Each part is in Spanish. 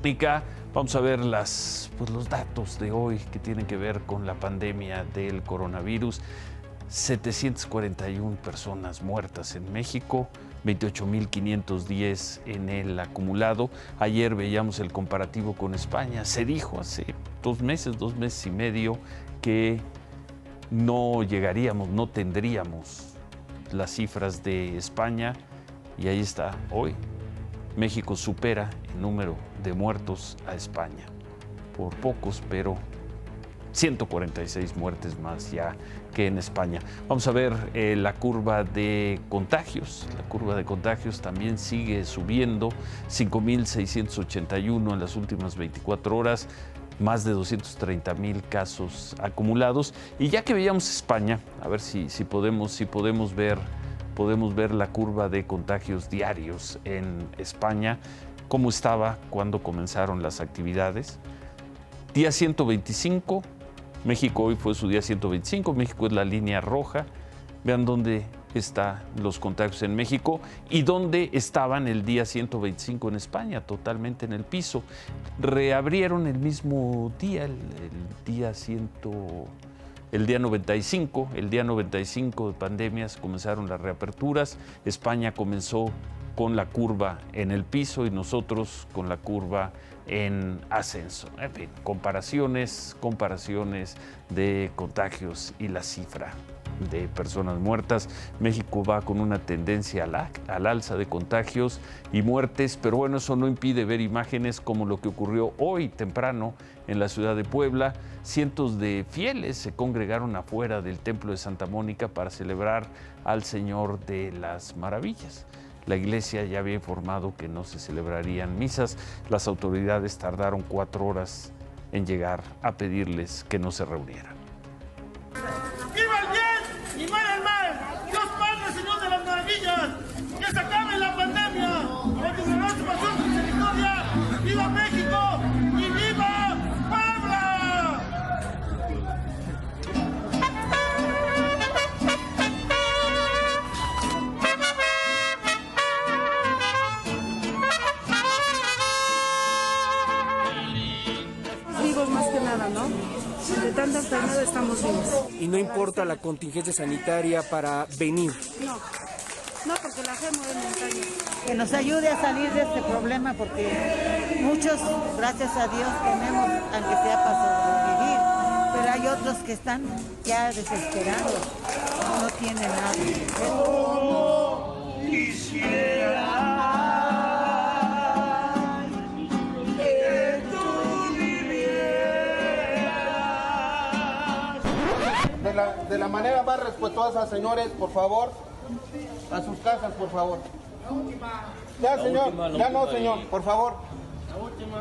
Sputnik A. Vamos a ver los datos de hoy que tienen que ver con la pandemia del coronavirus. 741 personas muertas en México, 28.510 en el acumulado. Ayer veíamos el comparativo con España. Se dijo hace 2 meses y medio, que no llegaríamos, no tendríamos las cifras de España, y ahí está hoy. México supera el número de muertos a España, por pocos, pero 146 muertes más ya que en España. Vamos a ver la curva de contagios. La curva de contagios también sigue subiendo, 5.681 en las últimas 24 horas, más de 230,000 casos acumulados. Y ya que veíamos España, a ver si podemos ver la curva de contagios diarios en España, cómo estaba cuando comenzaron las actividades. Día 125, México hoy fue su día 125, México es la línea roja. Vean dónde están los contagios en México y dónde estaban el día 125 en España, totalmente en el piso. Reabrieron el mismo día, el día 95, el día 95 de pandemias, comenzaron las reaperturas. España comenzó con la curva en el piso y nosotros con la curva en ascenso. En fin, comparaciones de contagios y la cifra de personas muertas. México va con una tendencia al alza de contagios y muertes, pero bueno, eso no impide ver imágenes como lo que ocurrió hoy temprano en la ciudad de Puebla. Cientos de fieles se congregaron afuera del Templo de Santa Mónica para celebrar al Señor de las Maravillas. La iglesia ya había informado que no se celebrarían misas. Las autoridades tardaron 4 horas en llegar a pedirles que no se reunieran. ¡Viva el bien y muera el mal! ¡Dios Padre, Señor de las Maravillas! ¡Que se acabe la pandemia! ¡Con tu gran pasión y misericordia! ¡Viva México y viva Puebla! Vivos más que nada, ¿no? De tanta enfermedad estamos vivos. Y no importa la contingencia sanitaria para venir. No, porque la fe mueve montañas. Que nos ayude a salir de este problema, porque muchos, gracias a Dios, tenemos, aunque sea para sobrevivir, pero hay otros que están ya desesperados, no tienen nada. De la manera más respetuosa, señores, por favor, a sus casas, por favor. Ya, señor, ya no, señor, por favor.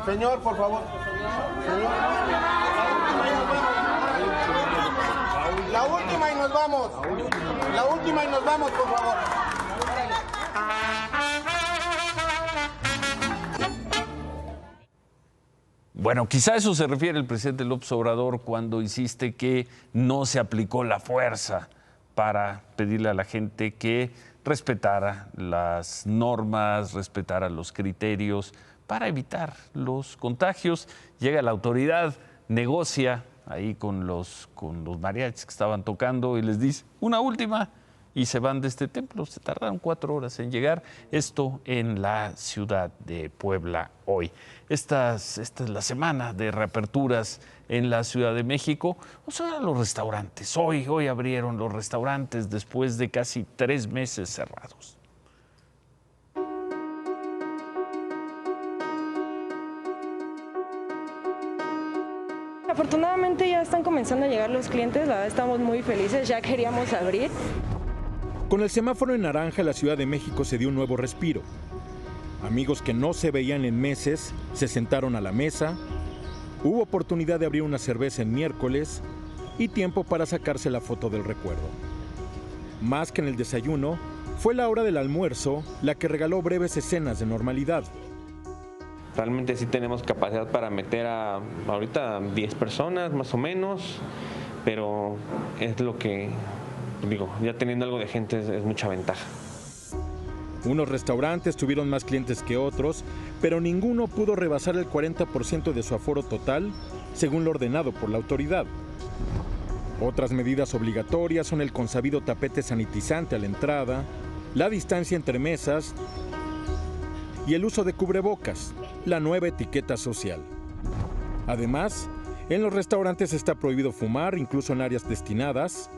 Señor, por favor. Señor. La última y nos vamos. La última y nos vamos, por favor. Bueno, quizá a eso se refiere el presidente López Obrador cuando insiste que no se aplicó la fuerza para pedirle a la gente que respetara las normas, respetara los criterios para evitar los contagios. Llega la autoridad, negocia ahí con los mariachis que estaban tocando y les dice una última y se van de este templo. Se tardaron 4 horas en llegar. Esto en la ciudad de Puebla hoy. Esta es la semana de reaperturas en la Ciudad de México. Vamos a ver a los restaurantes. Hoy abrieron los restaurantes después de casi 3 meses cerrados. Afortunadamente ya están comenzando a llegar los clientes, la verdad estamos muy felices, ya queríamos abrir. Con el semáforo en naranja, la Ciudad de México se dio un nuevo respiro. Amigos que no se veían en meses se sentaron a la mesa, hubo oportunidad de abrir una cerveza en miércoles y tiempo para sacarse la foto del recuerdo. Más que en el desayuno, fue la hora del almuerzo la que regaló breves escenas de normalidad. Realmente sí tenemos capacidad para meter a ahorita 10 personas más o menos, pero es lo que digo, ya teniendo algo de gente es mucha ventaja. Unos restaurantes tuvieron más clientes que otros, pero ninguno pudo rebasar el 40% de su aforo total, según lo ordenado por la autoridad. Otras medidas obligatorias son el consabido tapete sanitizante a la entrada, la distancia entre mesas y el uso de cubrebocas, la nueva etiqueta social. Además, en los restaurantes está prohibido fumar, incluso en áreas destinadas.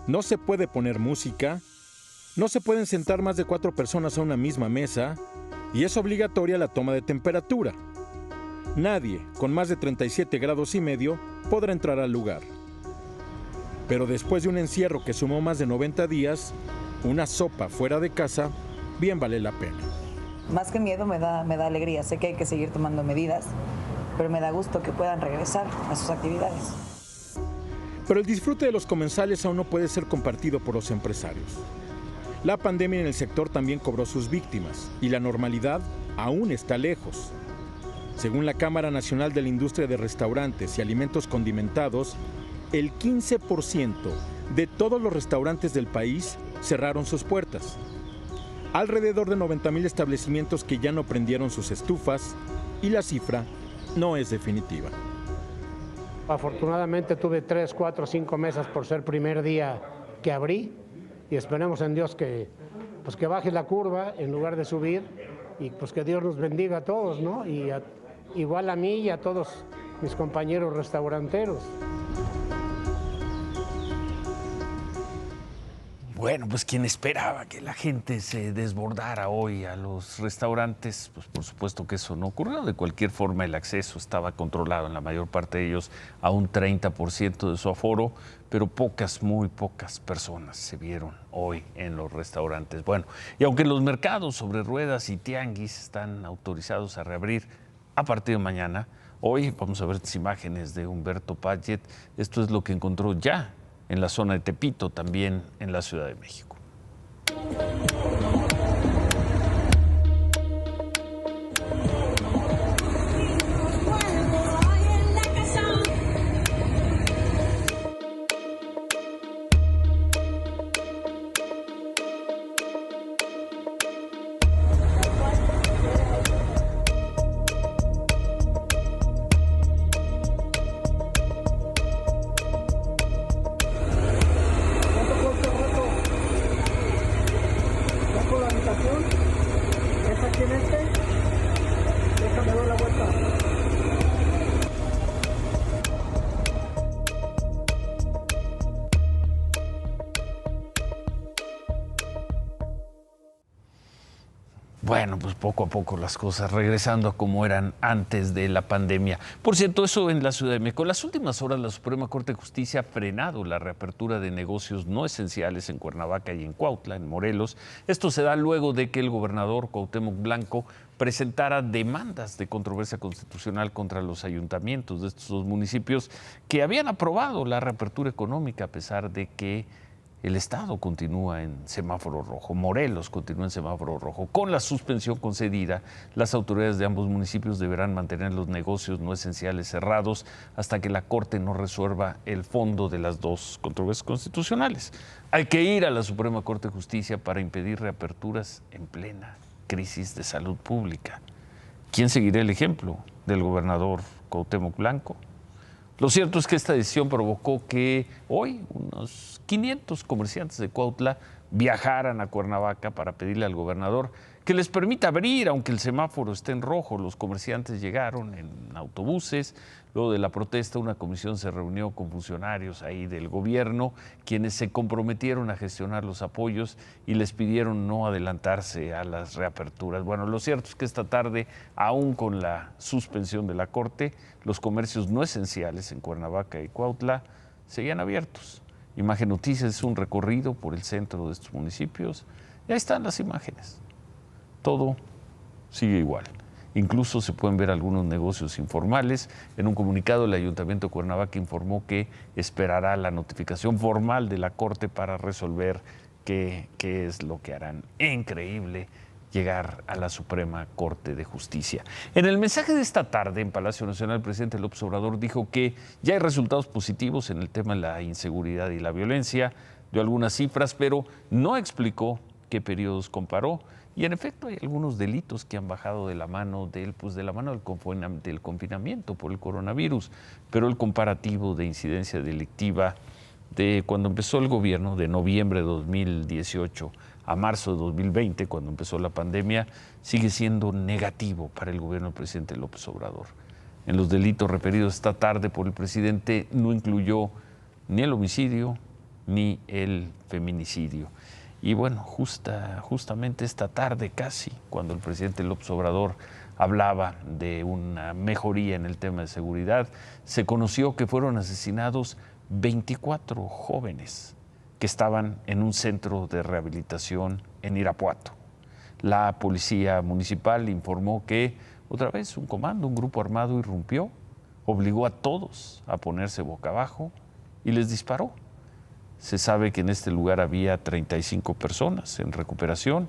No se puede poner música. No se pueden sentar más de 4 personas a una misma mesa y es obligatoria la toma de temperatura. Nadie con más de 37 grados y medio podrá entrar al lugar. Pero después de un encierro que sumó más de 90 días, una sopa fuera de casa bien vale la pena. Más que miedo me da alegría. Sé que hay que seguir tomando medidas, pero me da gusto que puedan regresar a sus actividades. Pero el disfrute de los comensales aún no puede ser compartido por los empresarios. La pandemia en el sector también cobró sus víctimas y la normalidad aún está lejos. Según la Cámara Nacional de la Industria de Restaurantes y Alimentos Condimentados, el 15% de todos los restaurantes del país cerraron sus puertas. Alrededor de 90,000 establecimientos que ya no prendieron sus estufas y la cifra no es definitiva. Afortunadamente tuve 3, 4, 5 mesas por ser primer día que abrí. Y esperemos en Dios que baje la curva en lugar de subir y pues que Dios nos bendiga a todos, ¿no? Y igual a mí y a todos mis compañeros restauranteros. Bueno, pues quien esperaba que la gente se desbordara hoy a los restaurantes, pues por supuesto que eso no ocurrió. De cualquier forma, el acceso estaba controlado en la mayor parte de ellos a un 30% de su aforo, pero muy pocas personas se vieron hoy en los restaurantes. Bueno, y aunque los mercados sobre ruedas y tianguis están autorizados a reabrir a partir de mañana, hoy vamos a ver estas imágenes de Humberto Padget. Esto es lo que encontró ya en la zona de Tepito, también en la Ciudad de México. Bueno, pues poco a poco las cosas regresando a como eran antes de la pandemia. Por cierto, eso en la Ciudad de México. En las últimas horas la Suprema Corte de Justicia ha frenado la reapertura de negocios no esenciales en Cuernavaca y en Cuautla, en Morelos. Esto se da luego de que el gobernador Cuauhtémoc Blanco presentara demandas de controversia constitucional contra los ayuntamientos de estos dos municipios que habían aprobado la reapertura económica a pesar de que el Estado continúa en semáforo rojo, Morelos continúa en semáforo rojo. Con la suspensión concedida, las autoridades de ambos municipios deberán mantener los negocios no esenciales cerrados hasta que la Corte no resuelva el fondo de las dos controversias constitucionales. Hay que ir a la Suprema Corte de Justicia para impedir reaperturas en plena crisis de salud pública. ¿Quién seguirá el ejemplo del gobernador Cuauhtémoc Blanco? Lo cierto es que esta decisión provocó que hoy unos 500 comerciantes de Cuautla viajaran a Cuernavaca para pedirle al gobernador que les permita abrir, aunque el semáforo esté en rojo. Los comerciantes llegaron en autobuses. Luego de la protesta, una comisión se reunió con funcionarios ahí del gobierno, quienes se comprometieron a gestionar los apoyos y les pidieron no adelantarse a las reaperturas. Bueno, lo cierto es que esta tarde, aún con la suspensión de la Corte, los comercios no esenciales en Cuernavaca y Cuautla seguían abiertos. Imagen Noticias es un recorrido por el centro de estos municipios y ahí están las imágenes. Todo sigue igual. Incluso se pueden ver algunos negocios informales. En un comunicado, el Ayuntamiento de Cuernavaca informó que esperará la notificación formal de la Corte para resolver qué es lo que harán. Increíble llegar a la Suprema Corte de Justicia. En el mensaje de esta tarde en Palacio Nacional, el presidente López Obrador dijo que ya hay resultados positivos en el tema de la inseguridad y la violencia. Dio algunas cifras, pero no explicó qué periodos comparó Y en efecto hay algunos delitos que han bajado de la mano del confinamiento por el coronavirus, pero el comparativo de incidencia delictiva de cuando empezó el gobierno, de noviembre de 2018 a marzo de 2020, cuando empezó la pandemia, sigue siendo negativo para el gobierno del presidente López Obrador. En los delitos referidos esta tarde por el presidente no incluyó ni el homicidio ni el feminicidio. Y bueno, justamente esta tarde casi, cuando el presidente López Obrador hablaba de una mejoría en el tema de seguridad, se conoció que fueron asesinados 24 jóvenes que estaban en un centro de rehabilitación en Irapuato. La policía municipal informó que otra vez un grupo armado irrumpió, obligó a todos a ponerse boca abajo y les disparó. Se sabe que en este lugar había 35 personas en recuperación,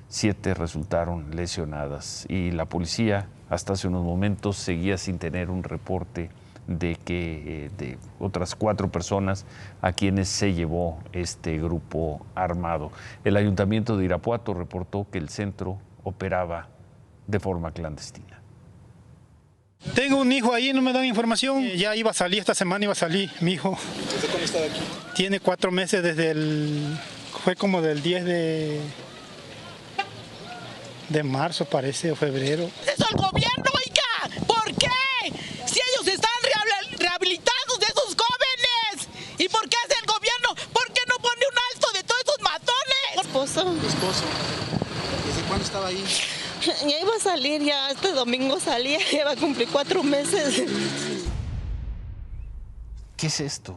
7 resultaron lesionadas y la policía hasta hace unos momentos seguía sin tener un reporte de otras 4 personas a quienes se llevó este grupo armado. El ayuntamiento de Irapuato reportó que el centro operaba de forma clandestina. Tengo un hijo ahí, no me dan información. Ya iba a salir, esta semana iba a salir mi hijo. ¿Desde cuándo estaba aquí? Tiene 4 meses fue como del 10 de marzo parece, o febrero. ¡Eso el gobierno, oiga! ¿Por qué? Si ellos están rehabilitados de esos jóvenes. ¿Y por qué hace el gobierno? ¿Por qué no pone un alto de todos esos matones? Esposo. ¿Tu esposo? ¿Desde cuándo estaba ahí? Ya iba a salir, ya este domingo salía, ya va a cumplir 4 meses. ¿Qué es esto?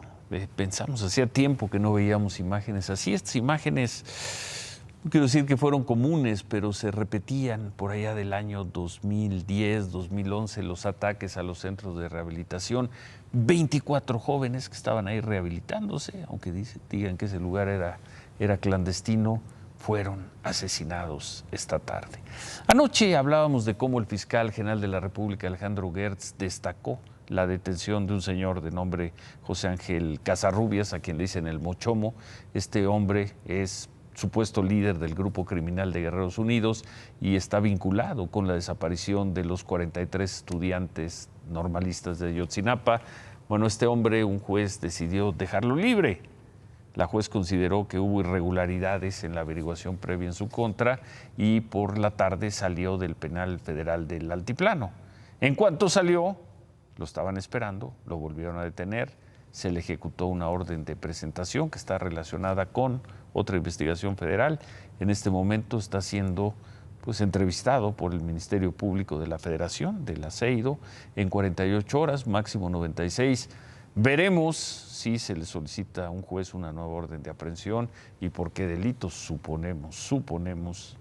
Pensamos, hacía tiempo que no veíamos imágenes así. Estas imágenes, no quiero decir que fueron comunes, pero se repetían por allá del año 2010, 2011, los ataques a los centros de rehabilitación. 24 jóvenes que estaban ahí rehabilitándose, aunque digan que ese lugar era clandestino, fueron asesinados esta tarde. Anoche hablábamos de cómo el fiscal general de la República, Alejandro Gertz, destacó la detención de un señor de nombre José Ángel Casarrubias, a quien le dicen el Mochomo. Este hombre es supuesto líder del grupo criminal de Guerreros Unidos y está vinculado con la desaparición de los 43 estudiantes normalistas de Ayotzinapa. Bueno, este hombre, un juez decidió dejarlo libre. La juez consideró que hubo irregularidades en la averiguación previa en su contra y por la tarde salió del penal federal del Altiplano. En cuanto salió, lo estaban esperando, lo volvieron a detener, se le ejecutó una orden de presentación que está relacionada con otra investigación federal. En este momento está siendo entrevistado por el Ministerio Público de la Federación, del ACEIDO, en 48 horas, máximo 96. Veremos si se le solicita a un juez una nueva orden de aprehensión y por qué delitos. Suponemos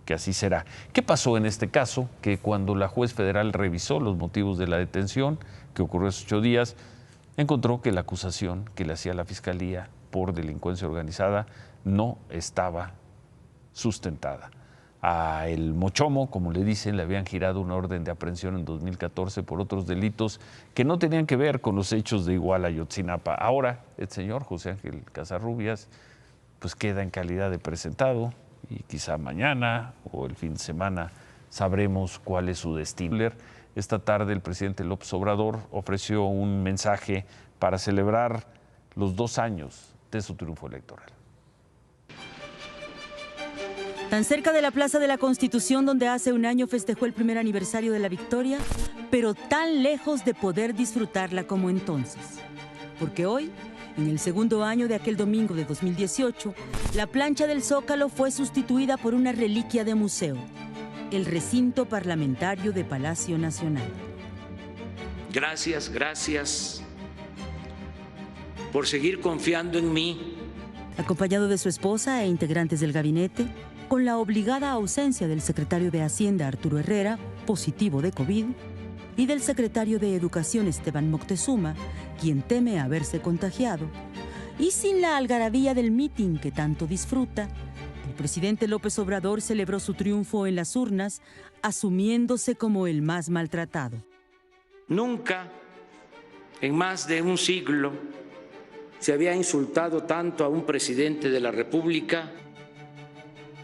que así será. ¿Qué pasó en este caso? Que cuando la juez federal revisó los motivos de la detención, que ocurrió hace 8 días, encontró que la acusación que le hacía la Fiscalía por delincuencia organizada no estaba sustentada. A el Mochomo, como le dicen, le habían girado una orden de aprehensión en 2014 por otros delitos que no tenían que ver con los hechos de Iguala y Ayotzinapa. Ahora, el señor José Ángel Casarrubias queda en calidad de presentado y quizá mañana o el fin de semana sabremos cuál es su destino. Esta tarde el presidente López Obrador ofreció un mensaje para celebrar los 2 años de su triunfo electoral. Tan cerca de la Plaza de la Constitución, donde hace un año festejó el primer aniversario de la victoria, pero tan lejos de poder disfrutarla como entonces. Porque hoy, en el segundo año de aquel domingo de 2018, la plancha del Zócalo fue sustituida por una reliquia de museo, el recinto parlamentario de Palacio Nacional. Gracias por seguir confiando en mí. Acompañado de su esposa e integrantes del gabinete, con la obligada ausencia del secretario de Hacienda, Arturo Herrera, positivo de COVID, y del secretario de Educación, Esteban Moctezuma, quien teme haberse contagiado, y sin la algarabía del mitin que tanto disfruta, el presidente López Obrador celebró su triunfo en las urnas, asumiéndose como el más maltratado. Nunca, en más de un siglo, se había insultado tanto a un presidente de la República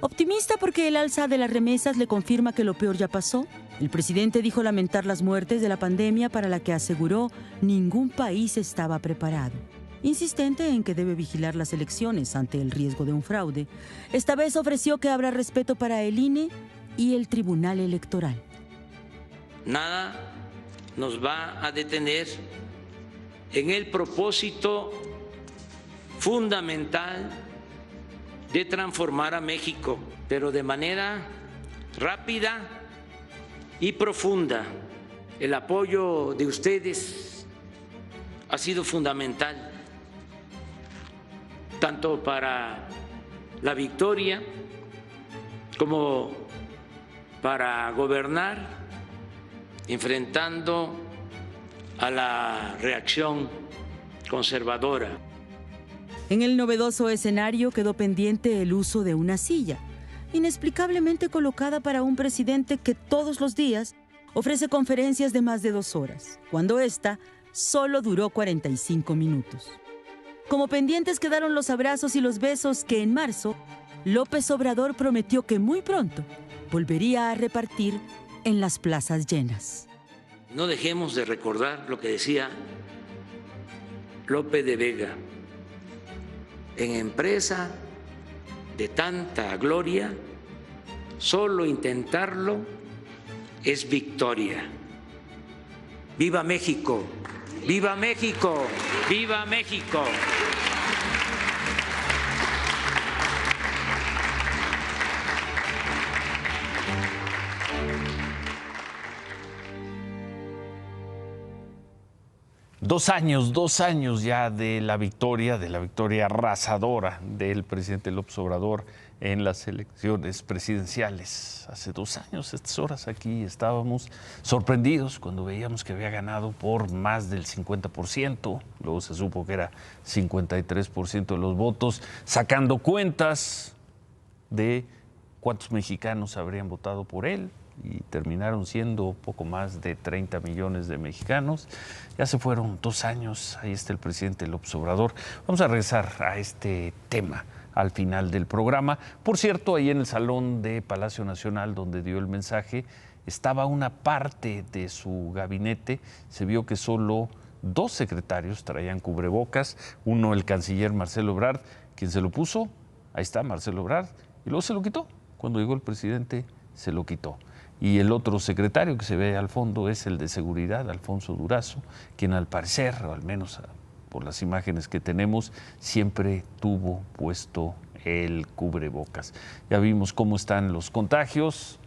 Optimista porque el alza de las remesas le confirma que lo peor ya pasó. El presidente dijo lamentar las muertes de la pandemia para la que aseguró ningún país estaba preparado. Insistente en que debe vigilar las elecciones ante el riesgo de un fraude, esta vez ofreció que habrá respeto para el INE y el Tribunal Electoral. Nada nos va a detener en el propósito fundamental de transformar a México, pero de manera rápida y profunda. El apoyo de ustedes ha sido fundamental, tanto para la victoria como para gobernar, enfrentando a la reacción conservadora. En el novedoso escenario quedó pendiente el uso de una silla, inexplicablemente colocada para un presidente que todos los días ofrece conferencias de más de 2 horas, cuando esta solo duró 45 minutos. Como pendientes quedaron los abrazos y los besos que en marzo López Obrador prometió que muy pronto volvería a repartir en las plazas llenas. No dejemos de recordar lo que decía Lope de Vega: en empresa de tanta gloria, solo intentarlo es victoria. ¡Viva México! ¡Viva México! ¡Viva México! Dos años ya de la victoria arrasadora del presidente López Obrador en las elecciones presidenciales. Hace 2 años, a estas horas aquí estábamos sorprendidos cuando veíamos que había ganado por más del 50%, luego se supo que era 53% de los votos, sacando cuentas de cuántos mexicanos habrían votado por él, y terminaron siendo poco más de 30 millones de mexicanos. Ya se fueron 2 años, ahí está el presidente López Obrador. Vamos a regresar a este tema al final del programa. Por cierto, ahí en el salón de Palacio Nacional, donde dio el mensaje, estaba una parte de su gabinete. Se vio que solo 2 secretarios traían cubrebocas. Uno, el canciller Marcelo Ebrard, quien se lo puso, ahí está Marcelo Ebrard, y luego se lo quitó. Cuando llegó el presidente, se lo quitó. Y el otro secretario que se ve al fondo es el de Seguridad, Alfonso Durazo, quien al parecer, o al menos por las imágenes que tenemos, siempre tuvo puesto el cubrebocas. Ya vimos cómo están los contagios,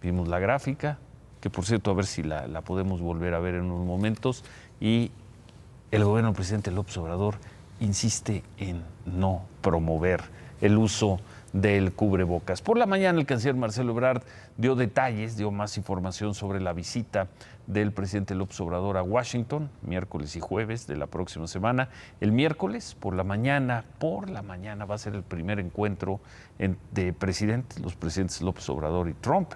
vimos la gráfica, que por cierto, a ver si la podemos volver a ver en unos momentos, y el gobierno del presidente López Obrador insiste en no promover el uso del cubrebocas. Por la mañana el canciller Marcelo Ebrard dio detalles, dio más información sobre la visita del presidente López Obrador a Washington, miércoles y jueves de la próxima semana. El miércoles por la mañana va a ser el primer encuentro de presidentes, los presidentes López Obrador y Trump.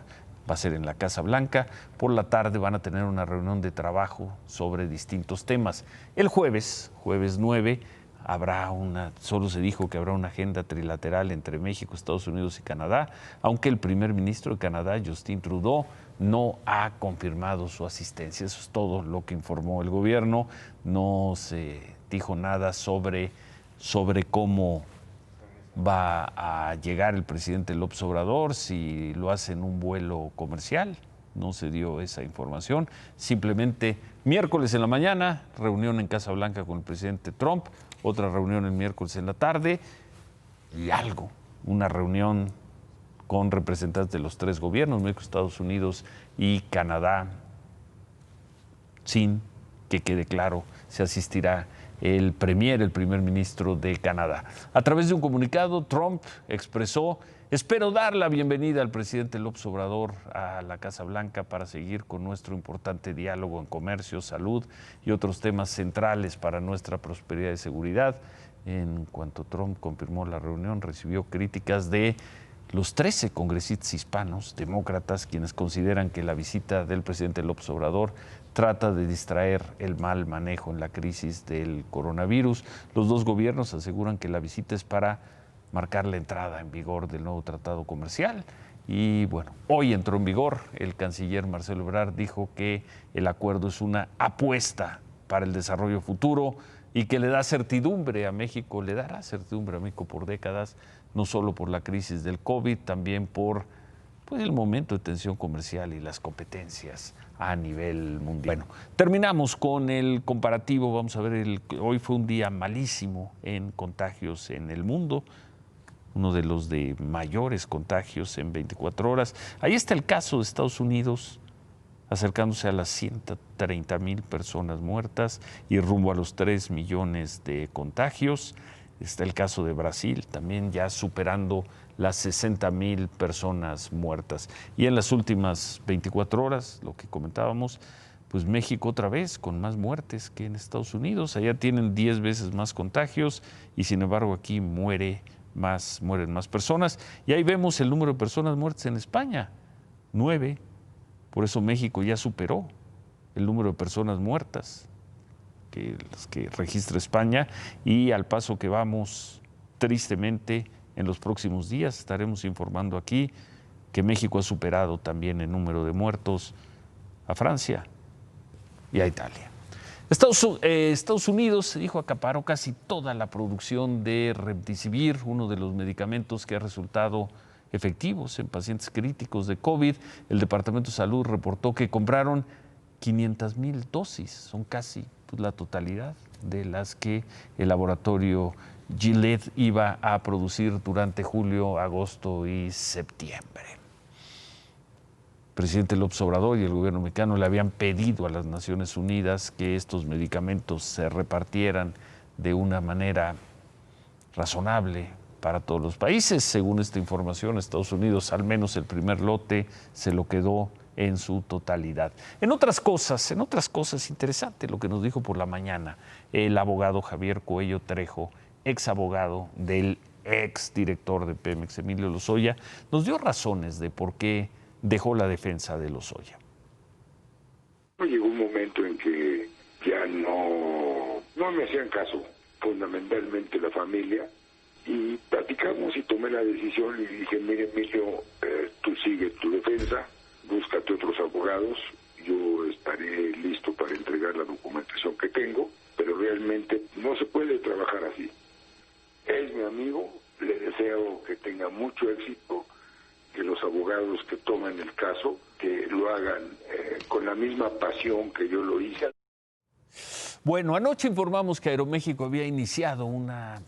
Va a ser en la Casa Blanca. Por la tarde van a tener una reunión de trabajo sobre distintos temas. El jueves 9, solo se dijo que habrá una agenda trilateral entre México, Estados Unidos y Canadá, aunque el primer ministro de Canadá, Justin Trudeau, no ha confirmado su asistencia. Eso es todo lo que informó el gobierno. No se dijo nada sobre cómo va a llegar el presidente López Obrador, si lo hace en un vuelo comercial. No se dio esa información. Simplemente miércoles en la mañana, reunión en Casa Blanca con el presidente Trump, otra reunión el miércoles en la tarde y una reunión con representantes de los 3 gobiernos, México, Estados Unidos y Canadá, sin que quede claro si asistirá el primer ministro de Canadá. A través de un comunicado, Trump expresó: espero dar la bienvenida al presidente López Obrador a la Casa Blanca para seguir con nuestro importante diálogo en comercio, salud y otros temas centrales para nuestra prosperidad y seguridad. En cuanto Trump confirmó la reunión, recibió críticas de los 13 congresistas hispanos, demócratas, quienes consideran que la visita del presidente López Obrador trata de distraer el mal manejo en la crisis del coronavirus. Los 2 gobiernos aseguran que la visita es para marcar la entrada en vigor del nuevo tratado comercial. Y bueno, hoy entró en vigor. El canciller Marcelo Ebrard dijo que el acuerdo es una apuesta para el desarrollo futuro y que le da certidumbre a México, le dará certidumbre a México por décadas, no solo por la crisis del COVID, también por el momento de tensión comercial y las competencias a nivel mundial. Bueno, terminamos con el comparativo. Vamos a ver, hoy fue un día malísimo en contagios en el mundo, uno de los de mayores contagios en 24 horas. Ahí está el caso de Estados Unidos, acercándose a las 130,000 personas muertas y rumbo a los 3 millones de contagios. Está el caso de Brasil, también ya superando las 60,000 personas muertas. Y en las últimas 24 horas, lo que comentábamos, pues México otra vez con más muertes que en Estados Unidos. Allá tienen 10 veces más contagios y sin embargo aquí mueren más personas. Y ahí vemos el número de personas muertas en España, 9. Por eso México ya superó el número de personas muertas que las que registra España, y al paso que vamos, tristemente, en los próximos días estaremos informando aquí que México ha superado también el número de muertos a Francia y a Italia. Estados Unidos, se dijo, acaparó casi toda la producción de Remdesivir, uno de los medicamentos que ha resultado efectivos en pacientes críticos de COVID. El Departamento de Salud reportó que compraron 500,000 dosis, son casi la totalidad de las que el laboratorio Gilead iba a producir durante julio, agosto y septiembre. El presidente López Obrador y el gobierno mexicano le habían pedido a las Naciones Unidas que estos medicamentos se repartieran de una manera razonable para todos los países. Según esta información, Estados Unidos, al menos el primer lote, se lo quedó en su totalidad. En otras cosas interesante lo que nos dijo por la mañana el abogado Javier Coello Trejo, ex abogado del ex director de Pemex, Emilio Lozoya, nos dio razones de por qué dejó la defensa de Lozoya. Llegó un momento en que ya no me hacían caso, fundamentalmente la familia, y platicamos y tomé la decisión y dije, mire Emilio, tú sigue tu defensa, búscate otros abogados, yo estaré listo para entregar la documentación que tengo, pero realmente no se puede trabajar así. Es mi amigo, le deseo que tenga mucho éxito, que los abogados que toman el caso, que lo hagan con la misma pasión que yo lo hice. Bueno, anoche informamos que Aeroméxico había iniciado una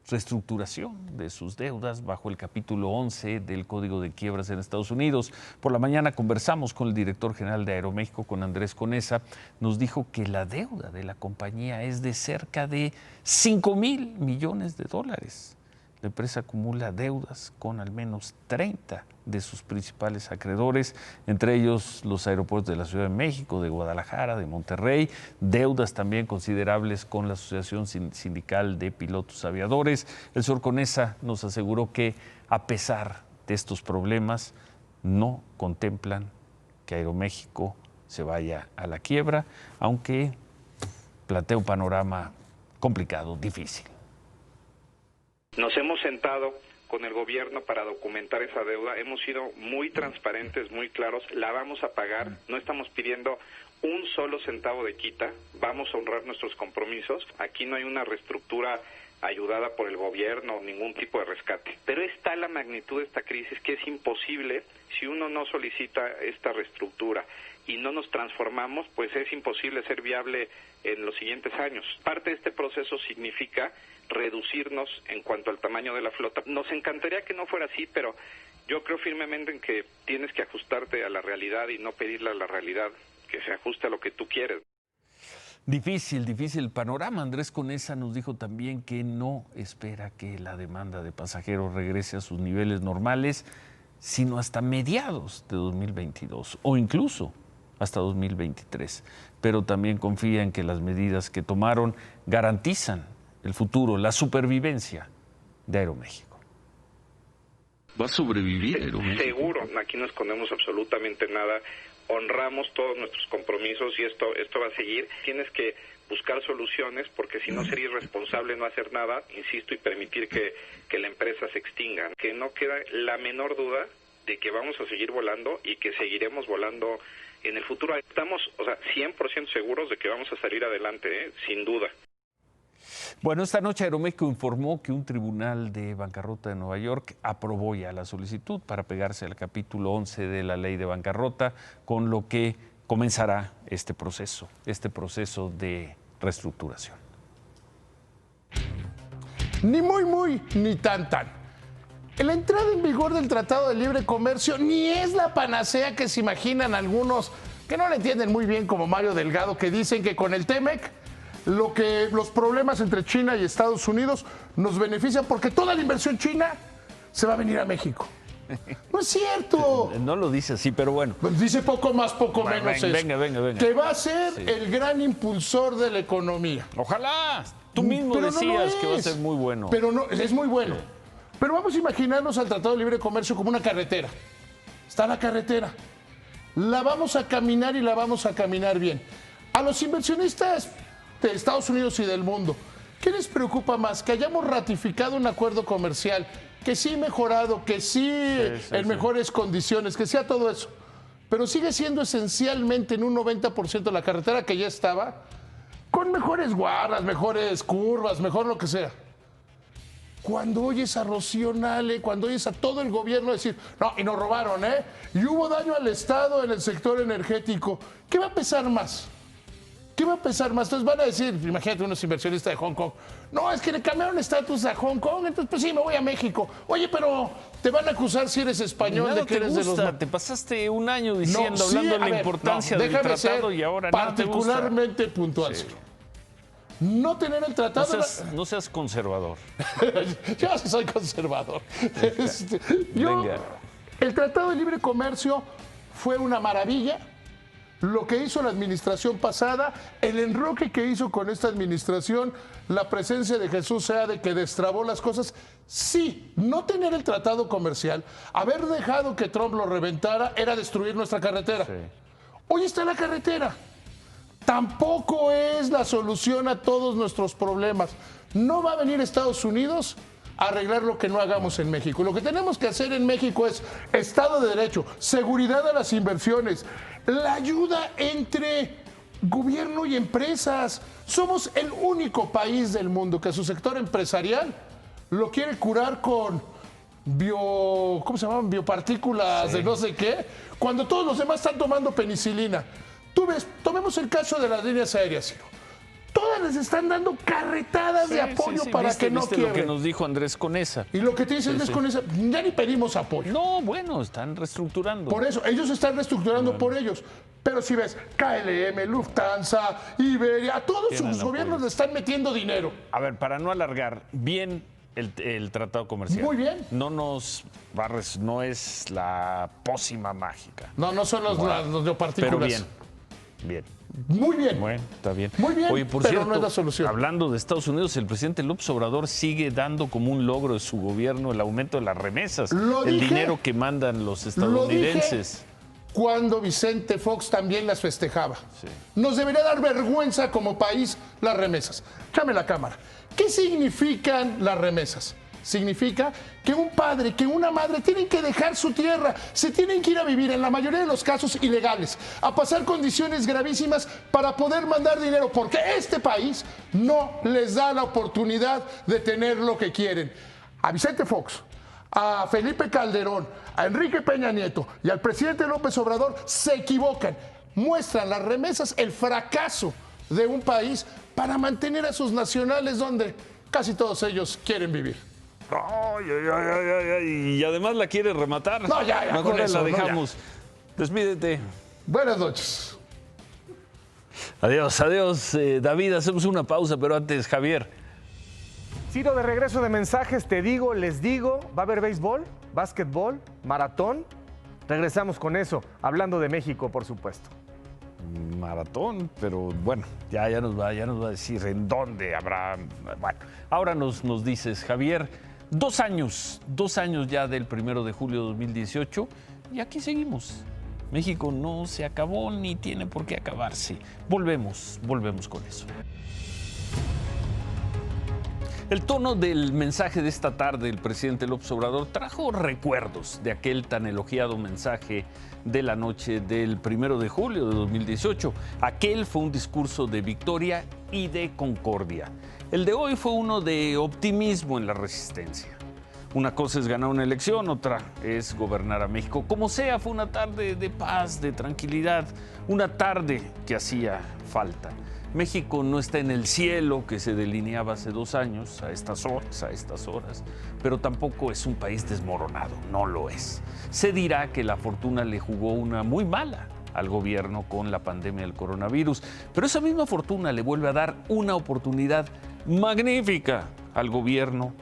reestructuración de sus deudas bajo el capítulo 11 del Código de Quiebras en Estados Unidos. Por la mañana conversamos con el director general de Aeroméxico, con Andrés Conesa. Nos dijo que la deuda de la compañía es de cerca de $5,000 millones. La empresa acumula deudas con al menos 30 de sus principales acreedores, entre ellos los aeropuertos de la Ciudad de México, de Guadalajara, de Monterrey, deudas también considerables con la Asociación Sindical de Pilotos Aviadores. El señor Conesa nos aseguró que a pesar de estos problemas no contemplan que Aeroméxico se vaya a la quiebra, aunque plantea un panorama complicado, difícil. Nos hemos sentado con el gobierno para documentar esa deuda, hemos sido muy transparentes, muy claros, la vamos a pagar, no estamos pidiendo un solo centavo de quita, vamos a honrar nuestros compromisos, aquí no hay una reestructura ayudada por el gobierno, ningún tipo de rescate. Pero es tal la magnitud de esta crisis que es imposible, si uno no solicita esta reestructura y no nos transformamos, pues es imposible ser viable en los siguientes años. Parte de este proceso significa reducirnos en cuanto al tamaño de la flota. Nos encantaría que no fuera así, pero yo creo firmemente en que tienes que ajustarte a la realidad y no pedirle a la realidad que se ajuste a lo que tú quieres. Difícil el panorama. Andrés Conesa nos dijo también que no espera que la demanda de pasajeros regrese a sus niveles normales, sino hasta mediados de 2022 o incluso hasta 2023. Pero también confía en que las medidas que tomaron garantizan el futuro, la supervivencia de Aeroméxico. va a sobrevivir Aeroméxico. Seguro, aquí no escondemos absolutamente nada, honramos todos nuestros compromisos y esto va a seguir. Tienes que buscar soluciones porque si no sería irresponsable no hacer nada, insisto, y permitir que la empresa se extinga. Que no queda la menor duda de que vamos a seguir volando y que seguiremos volando en el futuro. Estamos, 100% seguros de que vamos a salir adelante, sin duda. Bueno, esta noche Aeroméxico informó que un tribunal de bancarrota de Nueva York aprobó ya la solicitud para pegarse al capítulo 11 de la ley de bancarrota, con lo que comenzará este proceso de reestructuración. Ni muy, ni tan. La entrada en vigor del Tratado de Libre Comercio ni es la panacea que se imaginan algunos que no le entienden muy bien, como Mario Delgado, que dicen que con el TEMEC los problemas entre China y Estados Unidos nos benefician porque toda la inversión china se va a venir a México. No es cierto. No lo dice así, pero bueno. Pues dice poco más, poco menos eso. Venga. Que va a ser el gran impulsor de la economía. Ojalá. Tú mismo pero decías que va a ser muy bueno. Pero no, es muy bueno. Sí. Pero vamos a imaginarnos al Tratado de Libre Comercio como una carretera. Está la carretera. La vamos a caminar y la vamos a caminar bien. A los inversionistas de Estados Unidos y del mundo, ¿qué les preocupa más? Que hayamos ratificado un acuerdo comercial, que sí mejorado, que sí en mejores condiciones, que sea todo eso. Pero sigue siendo esencialmente en un 90% la carretera que ya estaba, con mejores guardas, mejores curvas, mejor lo que sea. Cuando oyes a Rocío Nale, cuando oyes a todo el gobierno decir, no, y nos robaron, y hubo daño al Estado en el sector energético, ¿qué va a pesar más? ¿Qué va a pesar más? Entonces van a decir, imagínate unos inversionistas de Hong Kong, no, es que le cambiaron estatus a Hong Kong, entonces pues sí, me voy a México. Oye, pero te van a acusar si eres español de que eres de los... Te pasaste un año diciendo, hablando de la importancia del tratado y ahora no te gusta. Particularmente puntual. Sí. No tener el tratado... No seas conservador. Yo sí soy conservador. El Tratado de Libre Comercio fue una maravilla. Lo que hizo la administración pasada, el enroque que hizo con esta administración, la presencia de Jesús Seade que destrabó las cosas. Sí, no tener el tratado comercial, haber dejado que Trump lo reventara, era destruir nuestra carretera. Sí. Hoy está la carretera. Tampoco es la solución a todos nuestros problemas. No va a venir Estados Unidos a arreglar lo que no hagamos en México. Lo que tenemos que hacer en México es Estado de Derecho, seguridad a las inversiones, la ayuda entre gobierno y empresas. Somos el único país del mundo que su sector empresarial lo quiere curar con ¿cómo se llaman? Biopartículas de no sé qué, cuando todos los demás están tomando penicilina. Tú ves, tomemos el caso de las líneas aéreas, Ciro. Todas les están dando carretadas de apoyo para que no quiebren. Lo que nos dijo Andrés Conesa. Y lo que te dice Andrés Conesa, ya ni pedimos apoyo. No, bueno, están reestructurando. Por eso, ellos están reestructurando por ellos. Pero si ves, KLM, Lufthansa, Iberia, a todos sus gobiernos le están metiendo dinero. A ver, para no alargar, bien el tratado comercial. Muy bien. No es la pócima mágica. No son los biopartículas. Pero bien. Muy bien. Bueno, está bien. Muy bien, oye, por pero cierto, no es la solución. Hablando de Estados Unidos, el presidente López Obrador sigue dando como un logro de su gobierno el aumento de las remesas, dinero que mandan los estadounidenses. Cuando Vicente Fox también las festejaba. Sí. Nos debería dar vergüenza como país las remesas. Llame la cámara. ¿Qué significan las remesas? Significa que un padre, que una madre tienen que dejar su tierra, se tienen que ir a vivir, en la mayoría de los casos ilegales, a pasar condiciones gravísimas para poder mandar dinero, porque este país no les da la oportunidad de tener lo que quieren. A Vicente Fox, a Felipe Calderón, a Enrique Peña Nieto y al presidente López Obrador se equivocan. Muestran las remesas el fracaso de un país para mantener a sus nacionales donde casi todos ellos quieren vivir. Y además la quiere rematar. No, ya. Mejor la dejamos. Despídete. Buenas noches. Adiós. David, hacemos una pausa, pero antes, Javier. Ciro, de regreso de mensajes, les digo, va a haber béisbol, básquetbol, maratón. Regresamos con eso, hablando de México, por supuesto. Maratón, pero bueno, ya nos va a decir en dónde habrá. Bueno, ahora nos dices, Javier, 2 años ya del 1 de julio de 2018 y aquí seguimos. México no se acabó ni tiene por qué acabarse. Volvemos con eso. El tono del mensaje de esta tarde del presidente López Obrador trajo recuerdos de aquel tan elogiado mensaje de la noche del 1 de julio de 2018. Aquel fue un discurso de victoria y de concordia. El de hoy fue uno de optimismo en la resistencia. Una cosa es ganar una elección, otra es gobernar a México. Como sea, fue una tarde de paz, de tranquilidad, una tarde que hacía falta. México no está en el cielo que se delineaba hace 2 años, a estas horas, pero tampoco es un país desmoronado, no lo es. Se dirá que la fortuna le jugó una muy mala al gobierno con la pandemia del coronavirus, pero esa misma fortuna le vuelve a dar una oportunidad magnífica al gobierno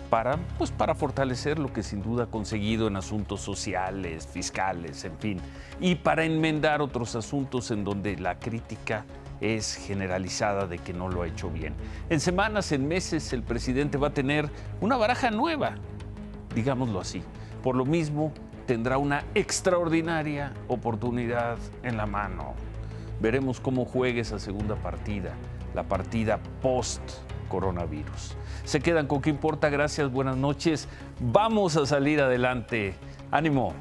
para fortalecer lo que sin duda ha conseguido en asuntos sociales, fiscales, en fin, y para enmendar otros asuntos en donde la crítica es generalizada de que no lo ha hecho bien. En semanas, en meses, el presidente va a tener una baraja nueva, digámoslo así. Por lo mismo, tendrá una extraordinaria oportunidad en la mano. Veremos cómo juegue esa segunda partida, la partida post-coronavirus. Se quedan con ¿Qué importa? Gracias, buenas noches. Vamos a salir adelante. ¡Ánimo!